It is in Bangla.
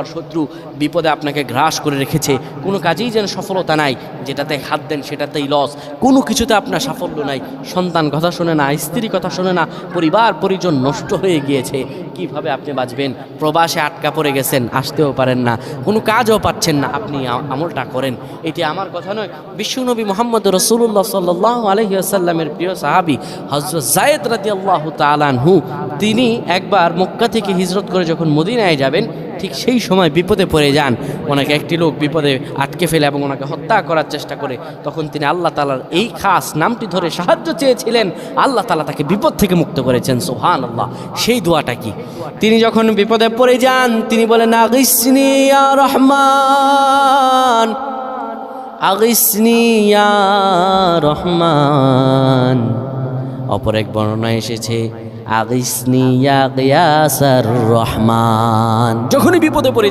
আর শত্রু বিপদে আপনাকে গ্রাস করে রেখেছে, কোনো কাজেই যেন সফলতা নাই, যেটাতে হাত দেন সেটাতেই লস, কোনো কিছুতে আপনার সাফল্য নাই, সন্তান কথা শোনে না, স্ত্রী কথা শোনে না, পরিবার পরিজন নষ্ট হয়ে গিয়েছে, কিভাবে আপনি বাঁচবেন? প্রবাসে আটকা পড়ে গেছেন, আসতেও পারেন না, কোনো কাজও পাচ্ছেন না, আপনি আমলটা করেন। এটি আমার কথা নয়, বিশ্বনবী মুহাম্মদ রাসূলুল্লাহ সাল্লাল্লাহু আলাইহি ওয়াসাল্লামের প্রিয় সাহাবী হযরত যায়েদ রাদিয়াল্লাহু তাআলা আনহু, তিনি একবার মক্কা থেকে হিজরত করে যখন মদিনায় যাবেন, ঠিক সেই সময় বিপদে পড়ে যান। ওনাকে একটি লোক বিপদে আটকে ফেলে এবং ওনাকে হত্যা করার চেষ্টা করে। তখন তিনি আল্লাহ তাআলার এই খাস নামটি ধরে সাহায্য চেয়েছিলেন, আল্লাহ তাআলা তাকে বিপদ থেকে মুক্ত করেছেন। সুবহানাল্লাহ। সেই দোয়াটা কি? তিনি যখন বিপদে পড়ে যান, তিনি বলেন, আগিসনি ইয়া রহমান, আগিসনি ইয়া রহমান। অপর এক বর্ণনায় এসেছে, আগিসনি ইয়া গিয়াসার রহমান। যখনই বিপদে পড়ে